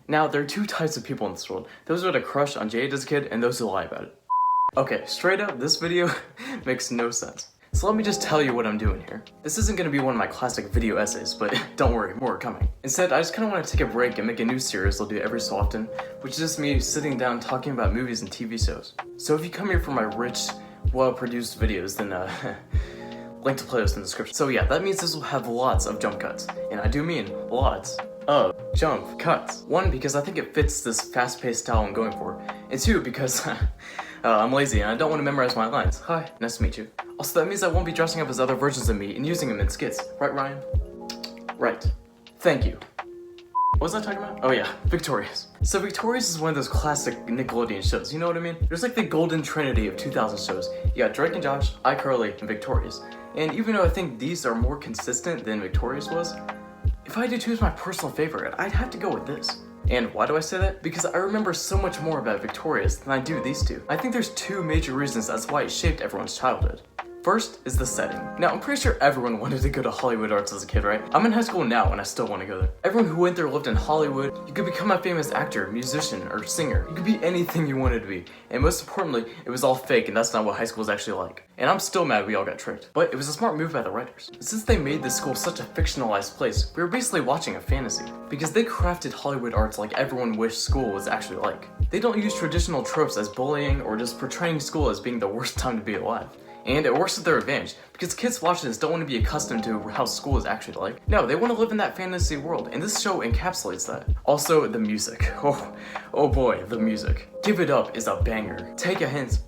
Now, there are two types of people in this world. Those who had a crush on Jade as a kid, and those who lie about it. Okay, straight up, this video makes no sense. So let me just tell you what I'm doing here. This isn't gonna be one of my classic video essays, but don't worry, more are coming. Instead, I just kinda wanna take a break and make a new series I'll do every so often, which is just me sitting down talking about movies and TV shows. So if you come here for my rich, well-produced videos, then link to playlist in the description. So yeah, that means this will have lots of jump cuts. And I do mean lots of jump cuts. One, because I think it fits this fast-paced style I'm going for. And two, because I'm lazy and I don't want to memorize my lines. Hi, nice to meet you. Also, that means I won't be dressing up as other versions of me and using them in skits. Right, Ryan? Right. Thank you. What was I talking about? Oh yeah, Victorious. So Victorious is one of those classic Nickelodeon shows, you know what I mean? There's like the golden trinity of 2000 shows. You got Drake and Josh, iCarly, and Victorious. And even though I think these are more consistent than Victorious was, if I had to choose my personal favorite, I'd have to go with this. And why do I say that? Because I remember so much more about Victorious than I do these two. I think there's two major reasons as to why it shaped everyone's childhood. First is the setting. Now, I'm pretty sure everyone wanted to go to Hollywood Arts as a kid, right? I'm in high school now and I still want to go there. Everyone who went there lived in Hollywood. You could become a famous actor, musician, or singer. You could be anything you wanted to be. And most importantly, it was all fake and that's not what high school is actually like. And I'm still mad we all got tricked. But it was a smart move by the writers. Since they made this school such a fictionalized place, we were basically watching a fantasy. Because they crafted Hollywood Arts like everyone wished school was actually like. They don't use traditional tropes as bullying or just portraying school as being the worst time to be alive. And it works to their advantage, because kids watching this don't want to be accustomed to how school is actually like. No, they want to live in that fantasy world, and this show encapsulates that. Also, the music. Oh boy, the music. Give It Up is a banger. Take a Hint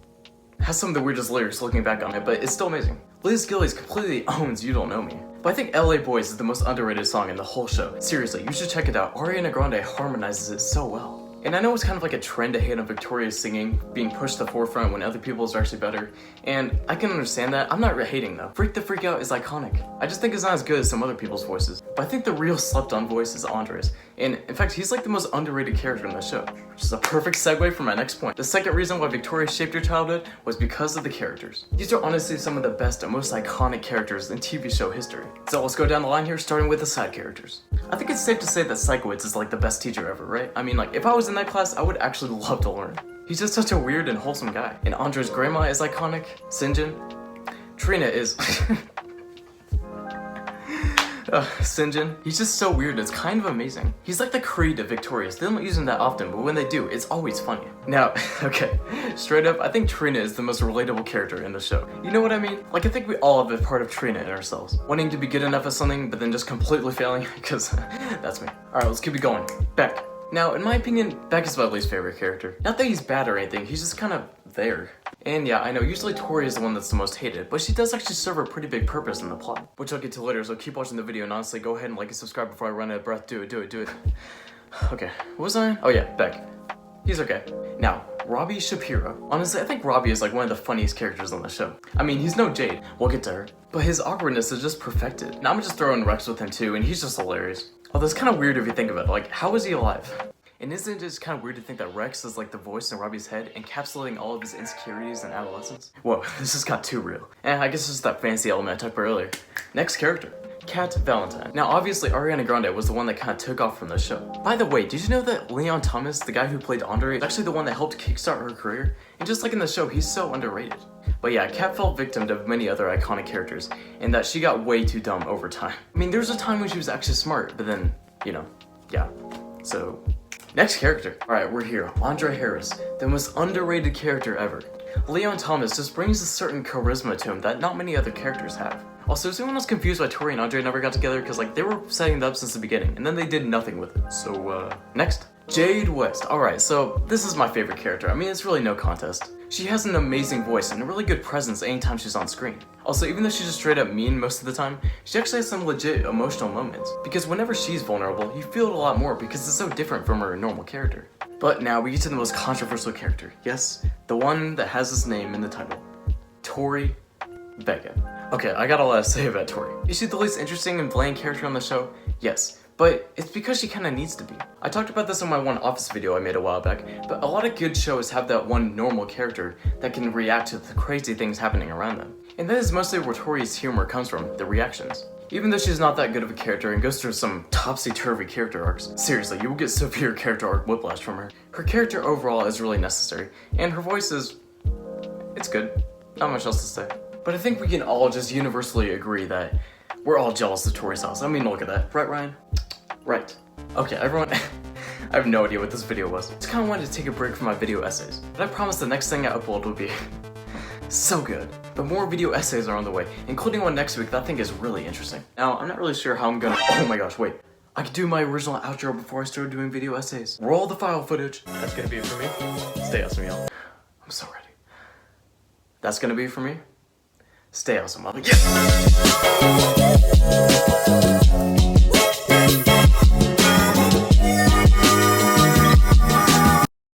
has some of the weirdest lyrics looking back on it, but it's still amazing. Liz Gillies completely owns You Don't Know Me. But I think LA Boys is the most underrated song in the whole show. Seriously, you should check it out. Ariana Grande harmonizes it so well. And I know it's kind of like a trend to hate on Victoria's singing, being pushed to the forefront when other people's are actually better. And I can understand that. I'm not hating though. Freak the Freak Out is iconic. I just think it's not as good as some other people's voices. But I think the real slept-on voice is Andre's. And in fact, he's like the most underrated character in the show. Which is a perfect segue for my next point. The second reason why Victoria shaped your childhood was because of the characters. These are honestly some of the best and most iconic characters in TV show history. So let's go down the line here, starting with the side characters. I think it's safe to say that Psychowitz is like the best teacher ever, right? I mean, like, if I was in that class, I would actually love to learn. He's just such a weird and wholesome guy. And Andre's grandma is iconic. Sinjin. Trina is... Sinjin. He's just so weird, it's kind of amazing. He's like the Creed of Victorious. They don't use him that often, but when they do, it's always funny. Now, okay, straight up, I think Trina is the most relatable character in the show. You know what I mean? Like, I think we all have a part of Trina in ourselves. Wanting to be good enough at something, but then just completely failing, because that's me. Alright, let's keep it going. Beck. Now, in my opinion, Beck is my least favorite character. Not that he's bad or anything, he's just kind of there. And yeah, I know, usually Tori is the one that's the most hated, but she does actually serve a pretty big purpose in the plot, which I'll get to later, so keep watching the video and honestly, go ahead and like and subscribe before I run out of breath. Do it. Okay, what was I? Oh yeah, Beck. He's okay. Now, Robbie Shapiro. Honestly, I think Robbie is like one of the funniest characters on the show. I mean, he's no Jade, we'll get to her, but his awkwardness is just perfected. Now I'm just throwing Rex with him too, and he's just hilarious. Although it's kind of weird if you think about it, like, how is he alive? And isn't it just kind of weird to think that Rex is like the voice in Robbie's head, encapsulating all of his insecurities and adolescence? Whoa, this just got too real. I guess it's just that fancy element I talked about earlier. Next character. Cat Valentine. Now obviously Ariana Grande was the one that kind of took off from the show. By the way, did you know that Leon Thomas, the guy who played Andre, is actually the one that helped kickstart her career? And just like in the show, he's so underrated. But yeah, Cat fell victim to many other iconic characters, and that she got way too dumb over time. I mean, there was a time when she was actually smart, but then, you know, yeah. So... next character. Alright, we're here. Andre Harris, the most underrated character ever. Leon Thomas just brings a certain charisma to him that not many other characters have. Also, is anyone else confused why Tori and Andre never got together? Because like, they were setting it up since the beginning, and then they did nothing with it. So, next. Jade West. Alright, so this is my favorite character. I mean, it's really no contest. She has an amazing voice and a really good presence anytime she's on screen. Also, even though she's just straight up mean most of the time, she actually has some legit emotional moments. Because whenever she's vulnerable, you feel it a lot more because it's so different from her normal character. But now we get to the most controversial character. Yes, the one that has his name in the title. Tori Becca. Okay, I got a lot to say about Tori. Is she the least interesting and bland character on the show? Yes. But it's because she kinda needs to be. I talked about this in my one Office video I made a while back, but a lot of good shows have that one normal character that can react to the crazy things happening around them. And that is mostly where Tori's humor comes from, the reactions. Even though she's not that good of a character and goes through some topsy-turvy character arcs, seriously, you will get severe character arc whiplash from her. Her character overall is really necessary, and her voice is... it's good. Not much else to say. But I think we can all just universally agree that we're all jealous of Tori's house. I mean, look at that. Right, Ryan? Right. Okay, everyone, I have no idea what this video was. Just kinda wanted to take a break from my video essays. But I promise the next thing I upload will be so good. But more video essays are on the way, including one next week that I think is really interesting. Now, I'm not really sure how I'm gonna... oh my gosh, wait. I could do my original outro before I started doing video essays. Roll the file footage. That's gonna be it for me. Stay awesome, y'all. I'm so ready. That's gonna be it for me. Stay awesome, mother. Yes!